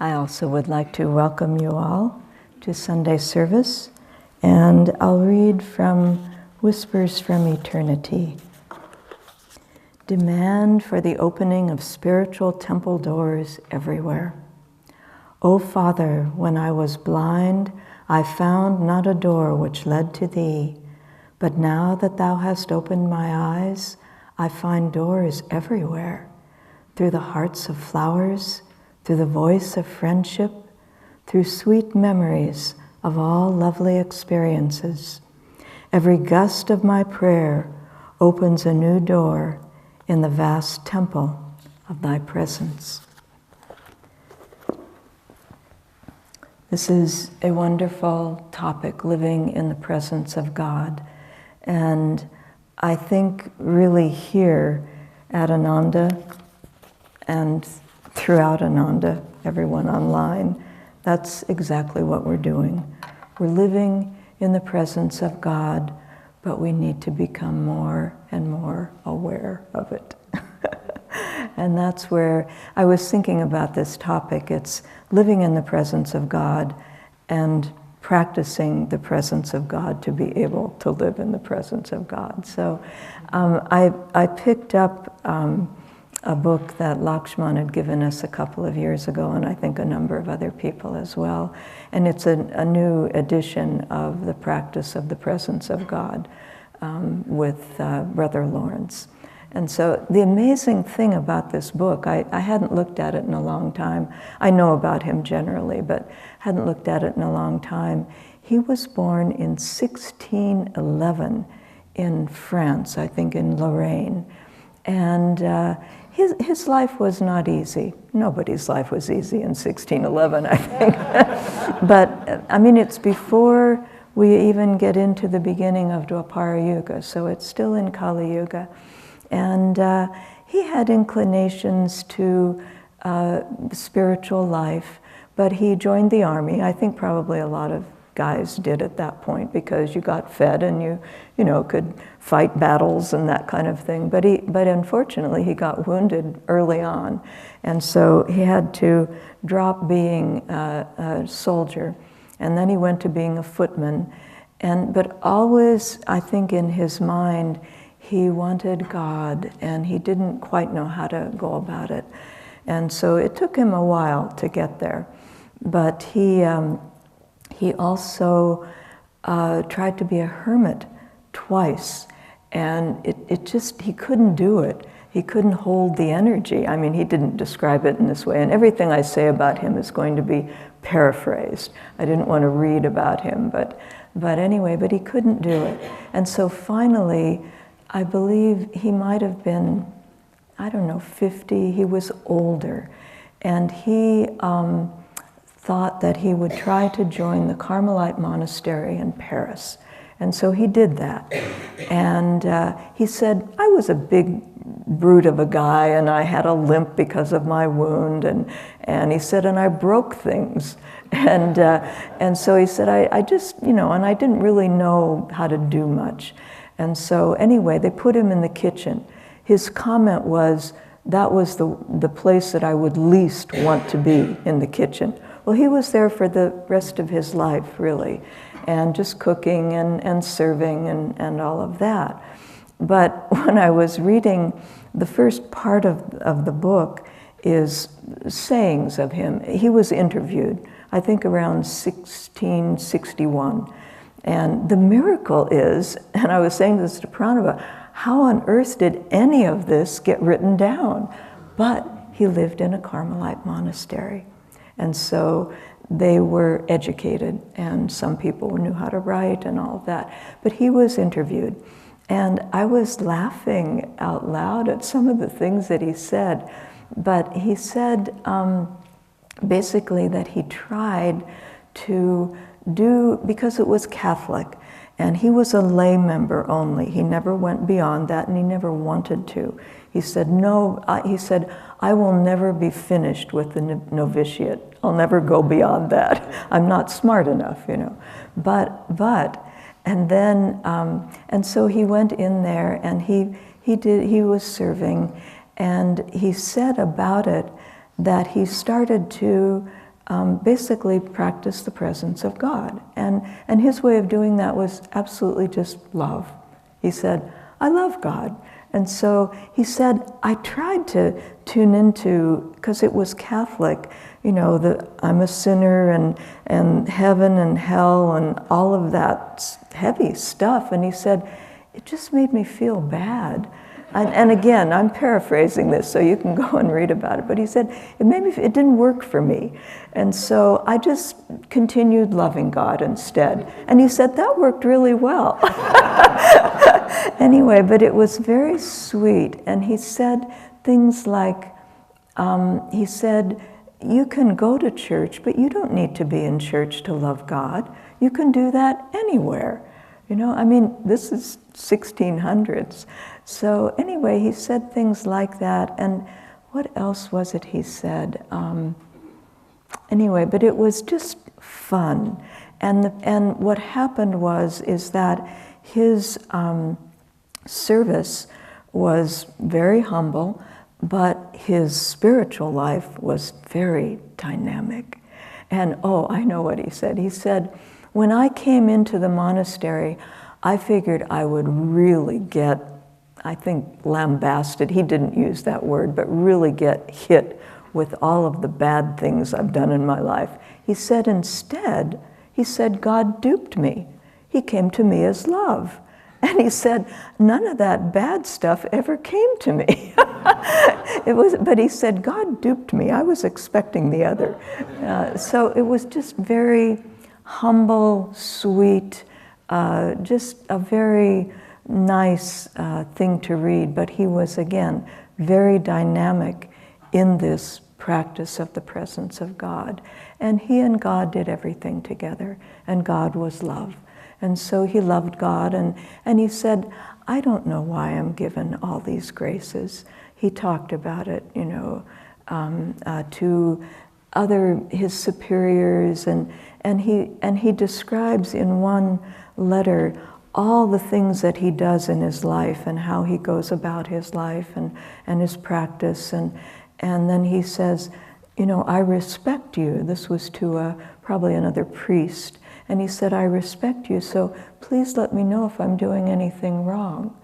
I also would like to welcome you all to Sunday service, and I'll read from Whispers from Eternity. Demand for the opening of spiritual temple doors everywhere. O Father, when I was blind, I found not a door which led to Thee, but now that Thou hast opened my eyes, I find doors everywhere, through the hearts of flowers, through the voice of friendship, through sweet memories of all lovely experiences. Every gust of my prayer opens a new door in the vast temple of Thy presence. This is a wonderful topic, living in the presence of God. And I think really here at Ananda and throughout Ananda, everyone online, that's exactly what we're doing. We're living in the presence of God, but we need to become more and more aware of it. And that's where I was thinking about this topic. It's living in the presence of God and practicing the presence of God to be able to live in the presence of God. So I picked up a book that Lakshman had given us a couple of years ago, and I think a number of other people as well. And it's a new edition of The Practice of the Presence of God with Brother Lawrence. And so the amazing thing about this book, I hadn't looked at it in a long time. I know about him generally, but hadn't looked at it in a long time. He was born in 1611 in France, I think in Lorraine. And his life was not easy. Nobody's life was easy in 1611, I think. But, I mean, it's before we even get into the beginning of Dwapara Yuga, so it's still in Kali Yuga. And he had inclinations to spiritual life, but he joined the army. I think probably a lot of guys did at that point, because you got fed and you could fight battles and that kind of thing. But unfortunately he got wounded early on, and so he had to drop being a soldier, and then he went to being a footman. But always, I think in his mind, he wanted God, and he didn't quite know how to go about it. And so it took him a while to get there. But he also tried to be a hermit twice, and he couldn't do it. He couldn't hold the energy. I mean, he didn't describe it in this way, and everything I say about him is going to be paraphrased. I didn't want to read about him, but anyway, but he couldn't do it. And so finally, I believe he might have been, 50. He was older, and he thought that he would try to join the Carmelite monastery in Paris. And so he did that. And he said, I was a big brute of a guy, and I had a limp because of my wound, and he said, and I broke things. And so he said, I just, and I didn't really know how to do much. And so anyway, they put him in the kitchen. His comment was, that was the place that I would least want to be, in the kitchen. Well, he was there for the rest of his life, really, and just cooking and serving and all of that. But when I was reading, the first part of the book is sayings of him. He was interviewed, I think around 1661. And the miracle is, and I was saying this to Pranava, how on earth did any of this get written down? But he lived in a Carmelite monastery. And so they were educated, and some people knew how to write and all of that. But he was interviewed. And I was laughing out loud at some of the things that he said. But he said basically that he tried to do, because it was Catholic, and he was a lay member only. He never went beyond that, and he never wanted to. He said, I will never be finished with the novitiate. I'll never go beyond that. I'm not smart enough, But, and then, and so he went in there, and he was serving, and he said about it that he started to basically practice the presence of God. And his way of doing that was absolutely just love. He said, I love God. And so he said, I tried to tune into, because it was Catholic, you know, I'm a sinner and heaven and hell and all of that heavy stuff. And he said, it just made me feel bad. And again, I'm paraphrasing this, so you can go and read about it. But he said, it didn't work for me. And so I just continued loving God instead. And he said, that worked really well. Anyway, but it was very sweet. And he said things like, he said, you can go to church, but you don't need to be in church to love God. You can do that anywhere. You know, I mean, this is 1600s. So anyway, he said things like that. And what else was it he said? Anyway, but it was just fun. And what happened is that his service was very humble, but his spiritual life was very dynamic. And I know what he said. He said, when I came into the monastery, I figured I would really get, I think, lambasted. He didn't use that word, but really get hit with all of the bad things I've done in my life. He said, instead, God duped me. He came to me as love. And he said, none of that bad stuff ever came to me. But he said, God duped me. I was expecting the other. So it was just very humble, sweet, just a very nice thing to read. But he was, again, very dynamic in this practice of the presence of God. And he and God did everything together, and God was love. And so he loved God, and he said, I don't know why I'm given all these graces. He talked about it, you know, to his superiors, and he describes in one letter all the things that he does in his life and how he goes about his life and his practice, and then he says, you know, I respect you. This was to probably another priest. And he said, I respect you, so please let me know if I'm doing anything wrong.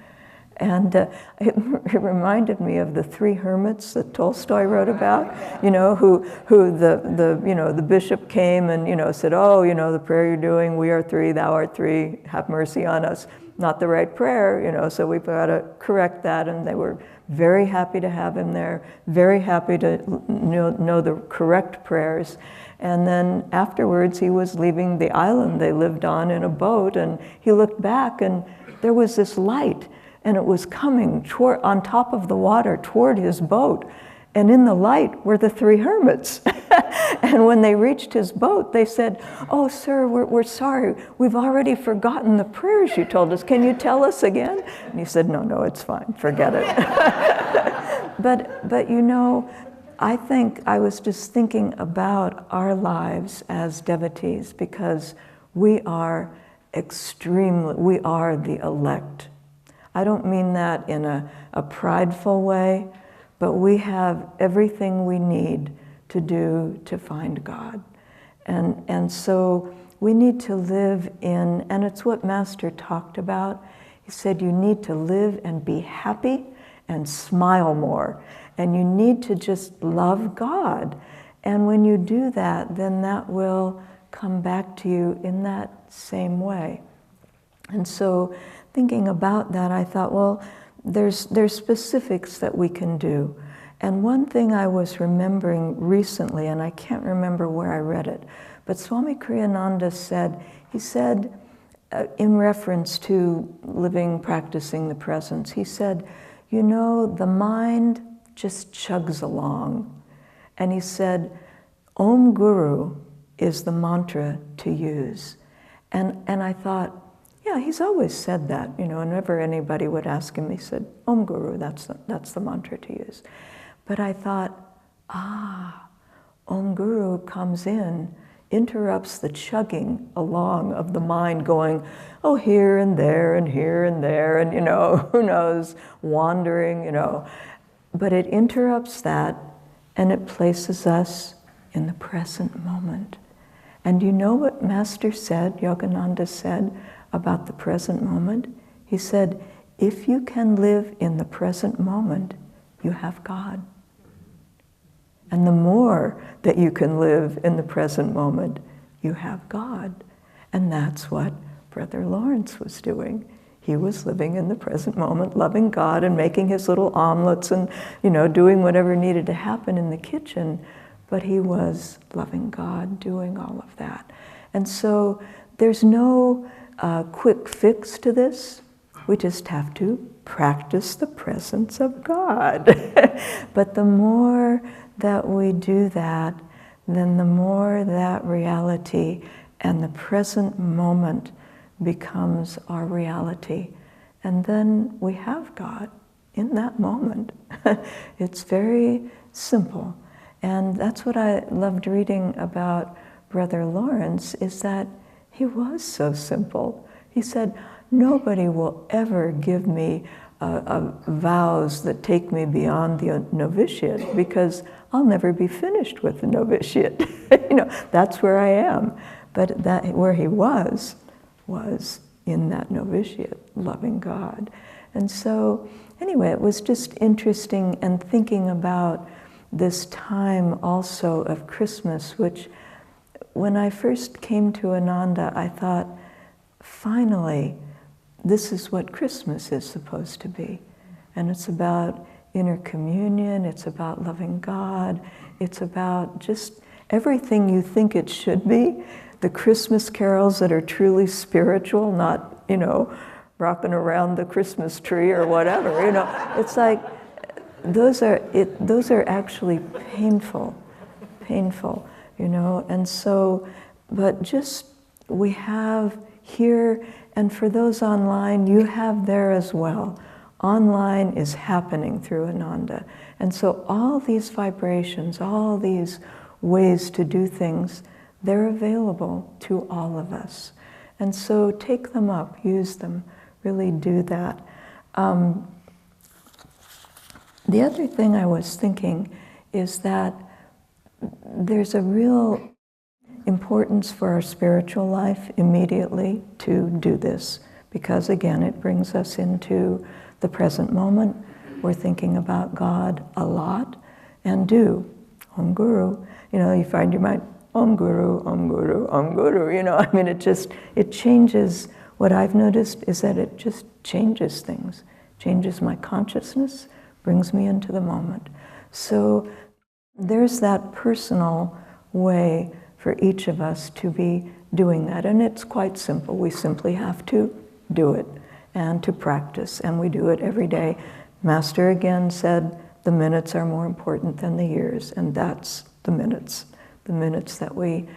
And it reminded me of the three hermits that Tolstoy wrote about, you know, who the bishop came and, you know, said, oh, you know, the prayer you're doing, we are three, thou art three, have mercy on us. Not the right prayer, you know, so we've got to correct that. And they were very happy to have him there, very happy to know the correct prayers. And then afterwards, he was leaving the island they lived on in a boat, and he looked back, and there was this light, and it was coming on top of the water toward his boat. And in the light were the three hermits. And when they reached his boat, they said, oh, sir, we're sorry. We've already forgotten the prayers you told us. Can you tell us again? And he said, no, it's fine. Forget it. But you know, I think I was just thinking about our lives as devotees, because we are the elect. I don't mean that in a prideful way, but we have everything we need to do to find God. And so we need to live in, and it's what Master talked about. He said you need to live and be happy and smile more. And you need to just love God. And when you do that, then that will come back to you in that same way. And so thinking about that, I thought, well, there's specifics that we can do. And one thing I was remembering recently, and I can't remember where I read it, but Swami Kriyananda said, in reference to practicing the presence, he said, you know, the mind just chugs along. And he said, Om Guru is the mantra to use. And I thought, yeah, he's always said that, you know, whenever anybody would ask him, he said, Om Guru, that's the mantra to use. But I thought, Om Guru comes in, interrupts the chugging along of the mind going, oh, here and there and here and there, and, you know, who knows, wandering, you know. But it interrupts that, and it places us in the present moment. And you know what Master said, Yogananda said, about the present moment? He said, if you can live in the present moment, you have God. And the more that you can live in the present moment, you have God. And that's what Brother Lawrence was doing. He was living in the present moment, loving God and making his little omelets and, doing whatever needed to happen in the kitchen. But he was loving God, doing all of that. And so there's no quick fix to this. We just have to practice the presence of God. But the more that we do that, then the more that reality and the present moment becomes our reality. And then we have God in that moment. It's very simple. And that's what I loved reading about Brother Lawrence, is that he was so simple. He said, nobody will ever give me vows that take me beyond the novitiate, because I'll never be finished with the novitiate. That's where I am. But that where he was in that novitiate, loving God. And so, anyway, it was just interesting, and thinking about this time also of Christmas, which when I first came to Ananda, I thought, finally, this is what Christmas is supposed to be. And it's about inner communion, it's about loving God, it's about just everything you think it should be. The Christmas carols that are truly spiritual, not, rocking around the Christmas tree or whatever, It's like, those are actually painful, And so, but just, we have here, and for those online, you have there as well. Online is happening through Ananda. And so all these vibrations, all these ways to do things, they're available to all of us. And so take them up, use them, really do that. The other thing I was thinking is that there's a real importance for our spiritual life immediately to do this, because again, it brings us into the present moment. We're thinking about God a lot, and do Om Guru. You find your mind, Om Guru, Om Guru, Om Guru. It changes. What I've noticed is that it just changes things, changes my consciousness, brings me into the moment. So there's that personal way for each of us to be doing that. And it's quite simple. We simply have to do it and to practice. And we do it every day. Master again said, the minutes are more important than the years. And that's the minutes that we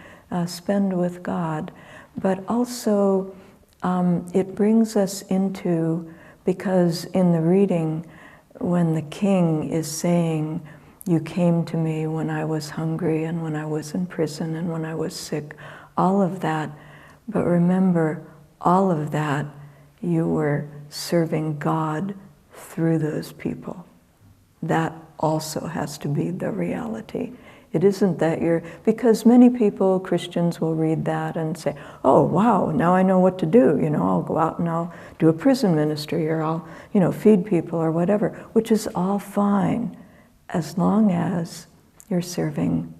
spend with God. But also, it brings us into, because in the reading, when the king is saying, you came to me when I was hungry and when I was in prison and when I was sick, all of that. But remember, all of that, you were serving God through those people. That also has to be the reality. It isn't that because many people, Christians, will read that and say, oh, wow, now I know what to do. I'll go out and I'll do a prison ministry, or I'll, feed people or whatever, which is all fine, as long as you're serving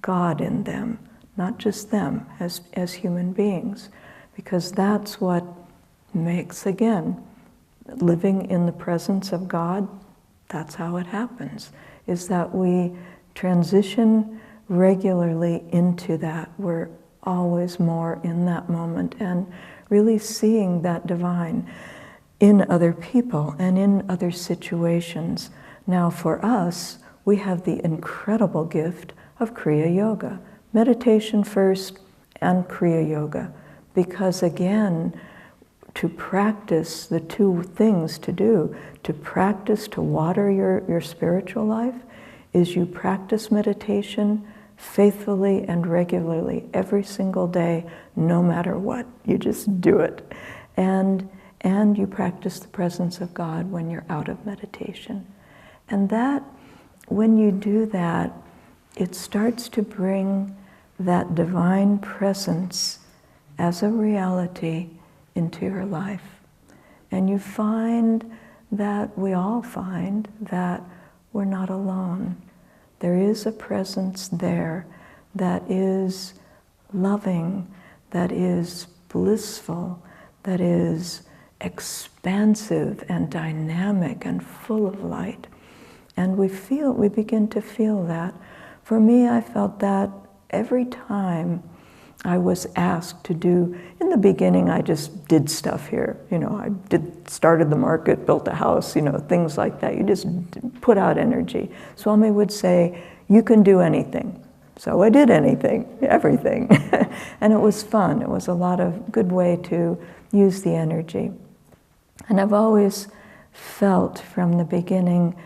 God in them, not just them as human beings. Because that's what makes, again, living in the presence of God, that's how it happens, is that we transition regularly into that. We're always more in that moment and really seeing that divine in other people and in other situations. Now for us, we have the incredible gift of Kriya Yoga. Meditation first and Kriya Yoga. Because again, to practice the two things to do, to practice to water your spiritual life, is you practice meditation faithfully and regularly every single day, no matter what. You just do it. And you practice the presence of God when you're out of meditation. And that, when you do that, it starts to bring that divine presence as a reality into your life. And you find that, we all find that we're not alone. There is a presence there that is loving, that is blissful, that is expansive and dynamic and full of light. And we begin to feel that. For me, I felt that every time I was asked to do, in the beginning I just did stuff here. I started the market, built a house, things like that. You just put out energy. Swami would say, you can do anything. So I did everything. And it was fun. It was a lot of good way to use the energy. And I've always felt from the beginning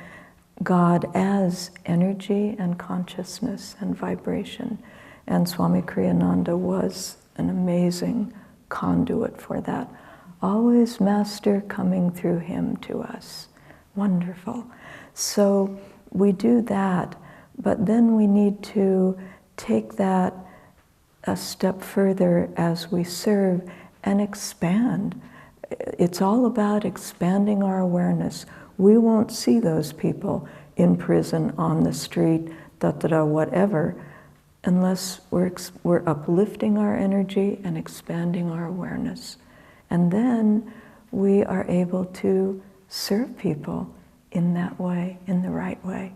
God as energy and consciousness and vibration. And Swami Kriyananda was an amazing conduit for that. Always Master coming through him to us. Wonderful. So we do that, but then we need to take that a step further as we serve and expand. It's all about expanding our awareness. We won't see those people in prison, on the street, whatever, unless we're uplifting our energy and expanding our awareness. And then we are able to serve people in that way, in the right way.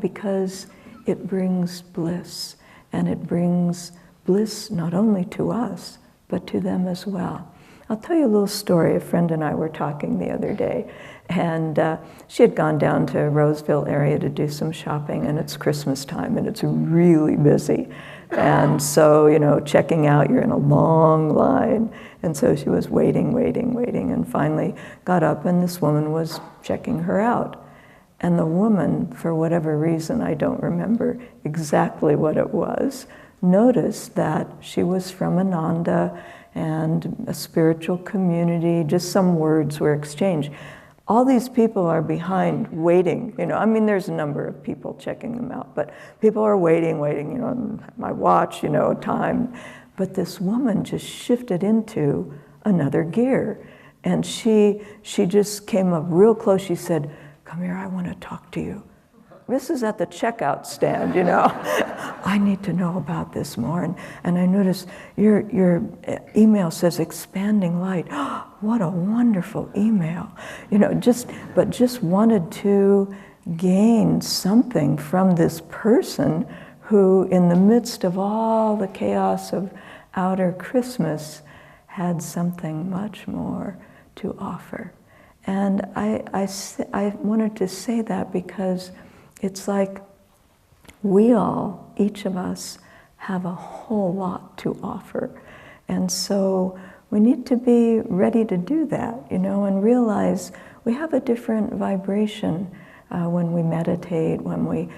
Because it brings bliss, and it brings bliss not only to us, but to them as well. I'll tell you a little story. A friend and I were talking the other day, and she had gone down to Roseville area to do some shopping, and it's Christmas time, and it's really busy. And so, checking out, you're in a long line. And so she was waiting, and finally got up, and this woman was checking her out. And the woman, for whatever reason, I don't remember exactly what it was, noticed that she was from Ananda and a spiritual community, just some words were exchanged. All these people are behind, waiting, there's a number of people checking them out, but people are waiting, my watch, time. But this woman just shifted into another gear. And she just came up real close. She said, "Come here, I want to talk to you." This is at the checkout stand, I need to know about this more. And I noticed your email says expanding light. What a wonderful email. Just wanted to gain something from this person who, in the midst of all the chaos of outer Christmas, had something much more to offer. And I wanted to say that because it's like we all, each of us, have a whole lot to offer. And so we need to be ready to do that, and realize we have a different vibration when we meditate, when we,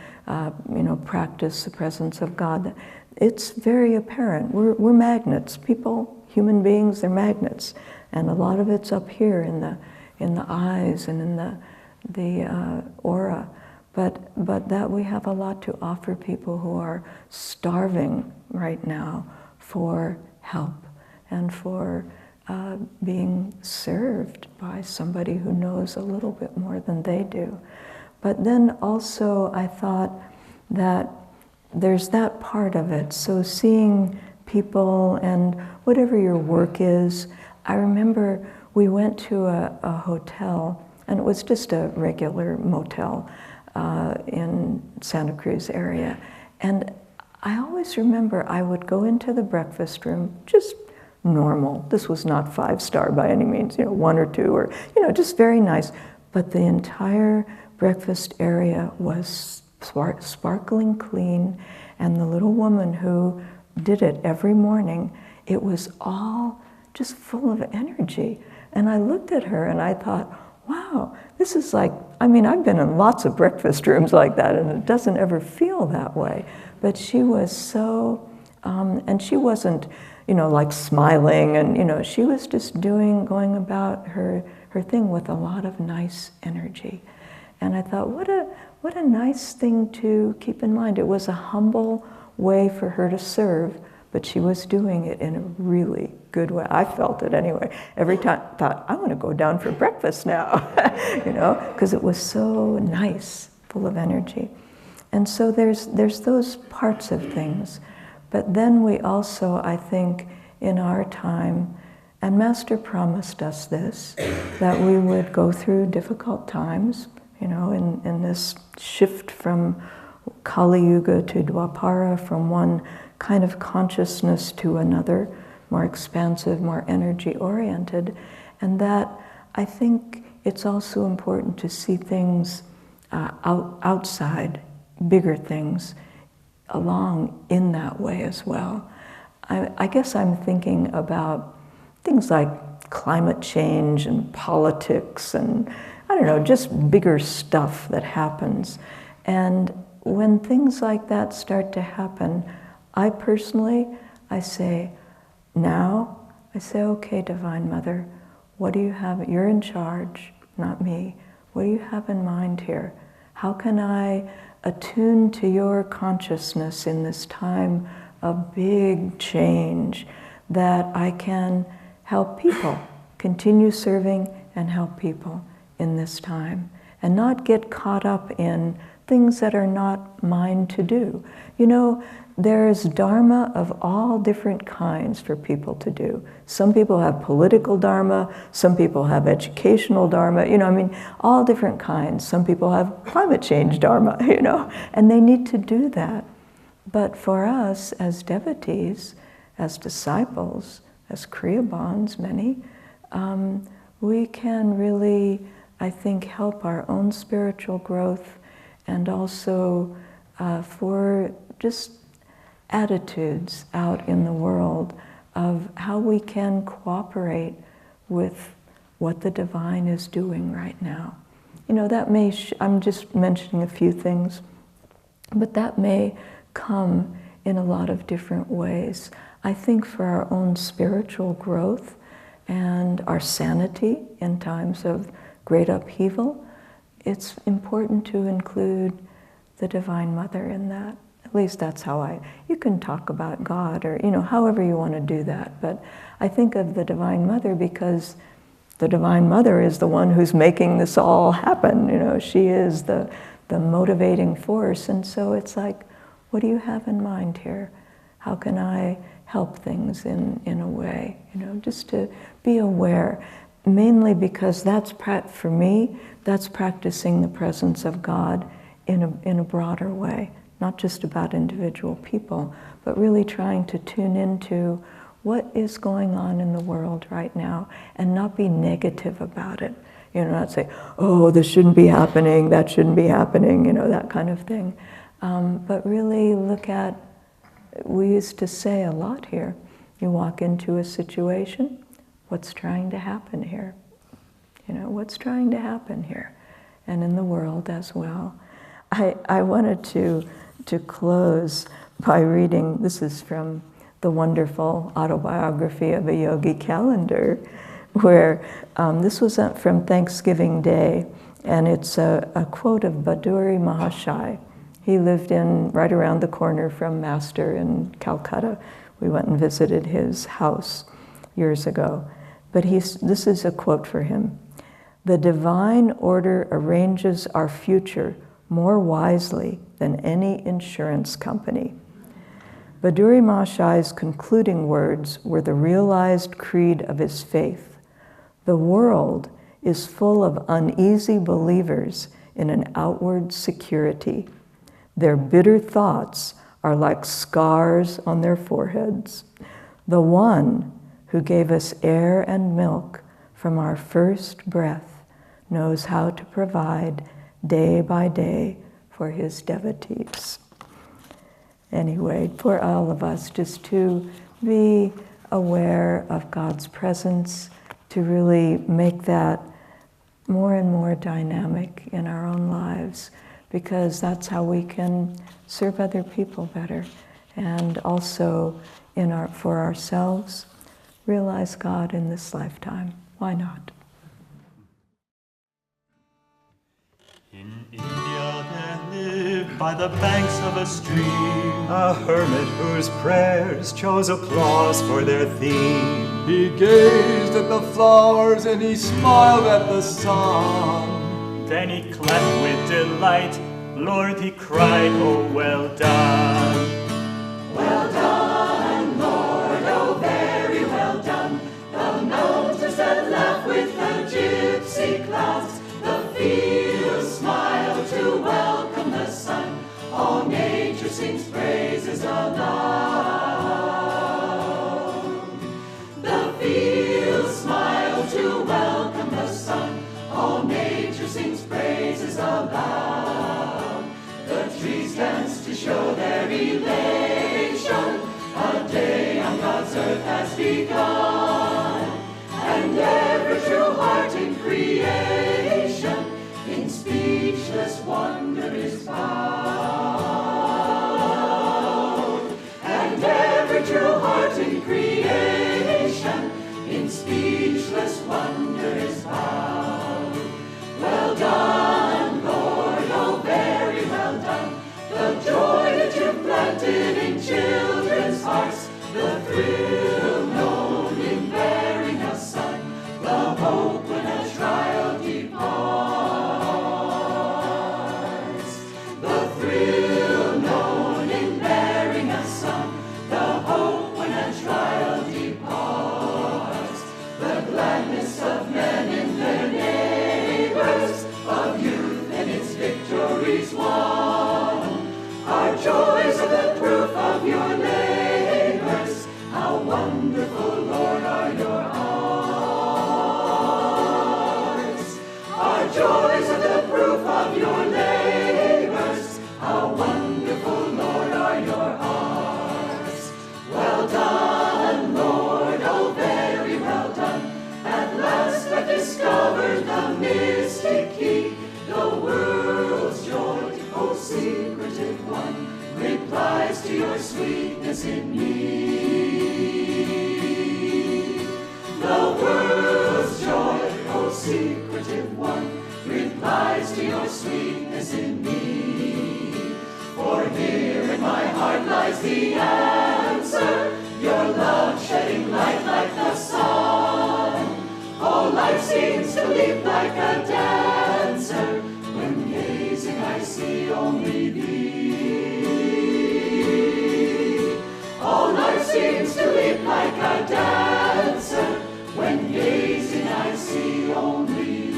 practice the presence of God. It's very apparent. We're magnets. People, human beings, they're magnets. And a lot of it's up here in the eyes and in the aura. But that we have a lot to offer people who are starving right now for help and for being served by somebody who knows a little bit more than they do. But then also I thought that there's that part of it. So seeing people and whatever your work is. I remember we went to a hotel, and it was just a regular motel in Santa Cruz area. And I always remember I would go into the breakfast room, just normal. This was not 5-star by any means, 1 or 2, or, just very nice. But the entire breakfast area was sparkling clean, and the little woman who did it every morning, it was all just full of energy. And I looked at her and I thought, wow, this is like, I've been in lots of breakfast rooms like that, and it doesn't ever feel that way. But she was so, and she wasn't, like smiling, and, she was just going about her thing with a lot of nice energy. And I thought, what what a nice thing to keep in mind. It was a humble way for her to serve, but she was doing it in a really good way. I felt it anyway. Every time I thought, I want to go down for breakfast now, because it was so nice, full of energy. And so there's those parts of things. But then we also, I think, in our time, and Master promised us this, that we would go through difficult times, in this shift from Kali Yuga to Dwapara, from one kind of consciousness to another, more expansive, more energy-oriented, and that I think it's also important to see things outside, bigger things, along in that way as well. I guess I'm thinking about things like climate change and politics and, I don't know, just bigger stuff that happens. And when things like that start to happen, I say, okay, Divine Mother, what do you have? You're in charge, not me. What do you have in mind here? How can I attune to your consciousness in this time of big change, that I can help people, continue serving and help people in this time, and not get caught up in things that are not mine to do. There's dharma of all different kinds for people to do. Some people have political dharma, some people have educational dharma, all different kinds. Some people have climate change dharma, and they need to do that. But for us as devotees, as disciples, as Kriya bonds, many, we can really, I think, help our own spiritual growth, and also for just attitudes out in the world of how we can cooperate with what the divine is doing right now. That may, I'm just mentioning a few things, but that may come in a lot of different ways. I think for our own spiritual growth and our sanity in times of great upheaval, it's important to include the Divine Mother in that. At least that's how you can talk about God or, however you want to do that. But I think of the Divine Mother because the Divine Mother is the one who's making this all happen. She is the motivating force. And so it's like, what do you have in mind here? How can I help things in a way? Just to be aware. Mainly because for me, that's practicing the presence of God in a broader way. Not just about individual people, but really trying to tune into what is going on in the world right now and not be negative about it. Not say, oh, this shouldn't be happening, that shouldn't be happening, that kind of thing. But really look at, we used to say a lot here, you walk into a situation, what's trying to happen here? What's trying to happen here? And in the world as well. I wanted to close by reading, this is from the wonderful autobiography of a yogi calendar, where this was from Thanksgiving Day, and it's a quote of Baduri Mahashai. He lived right around the corner from Master in Calcutta. We went and visited his house years ago. But this is a quote for him. "The divine order arranges our future more wisely than any insurance company." Baduri Mahashai's concluding words were the realized creed of his faith. The world is full of uneasy believers in an outward security. Their bitter thoughts are like scars on their foreheads. The one who gave us air and milk from our first breath knows how to provide day by day for his devotees. Anyway, for all of us, just to be aware of God's presence, to really make that more and more dynamic in our own lives, because that's how we can serve other people better, and also for ourselves, realize God in this lifetime. Why not? In India by the banks of a stream. A hermit whose prayers chose applause for their theme. He gazed at the flowers and he smiled at the sun. Then he clapped with delight, Lord, he cried, oh, well done. Well done, Lord, oh, very well done. The mountains that laugh with the gypsy clouds, the fields smile to welcome the sun. All nature sings praises aloud. The fields smile to welcome the sun. All nature sings praises aloud. The trees dance to show their elation. A day on God's earth has begun. And every true heart in creation in speechless wonder is found. And every true heart in creation in speechless wonder is found. Well done, Lord, oh, very well done. The joy that you've planted in children's hearts, the thrill known in bearing a son, the hope when a trial departs. The thrill known in bearing a son, the hope when a trial departs. The gladness of men in their neighbors, of youth and its victories won. Our joys are the proof of your labors. How wonderful, Lord, are your arts. Our joys are the proof of your labors. How wonderful, Lord, are your arts. Well done, Lord, oh, very well done. At last I discovered the mystic key, the world's joy, oh, secretive one, replies to your sweetness in me. The world's joy, oh, secretive one, replies to your sweetness in me. For here in my heart lies the answer, your love shedding light like the sun. All life seems to leap like a dancer, when gazing I see only thee. All life seems to leap like a dancer, when gazing I see only thee.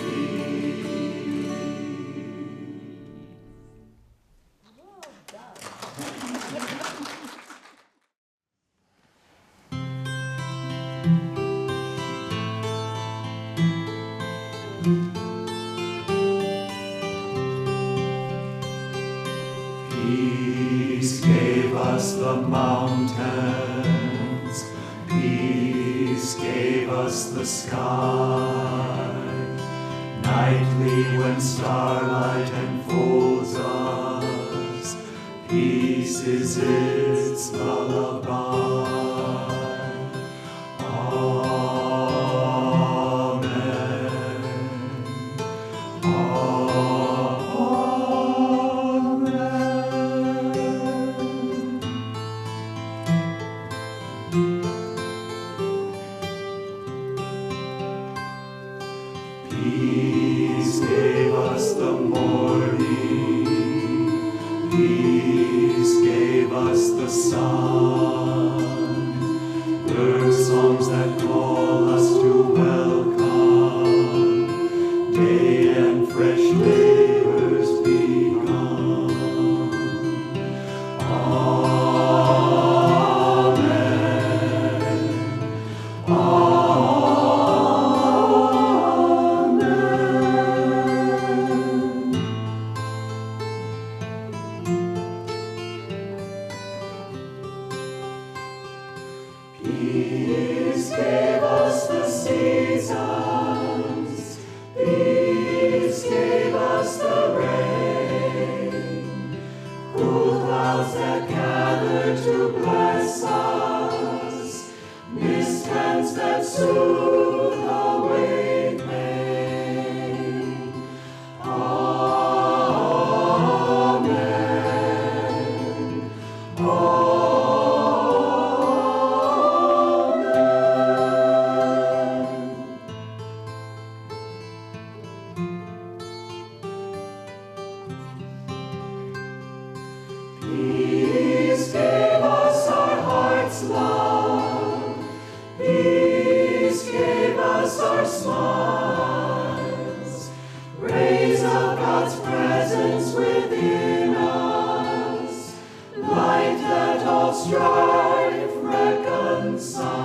Peace gave us the mountains, peace gave us the sky. Nightly when starlight enfolds us, peace is its lullaby. Peace gave us the morning, peace gave us the sun, bird songs that call us to welcome, day and fresh labors begun. Peace gave us the seasons, peace gave us the rain, cool clouds that gather to bless us, mist hands that soothe away pain. Amen. strife reconciled.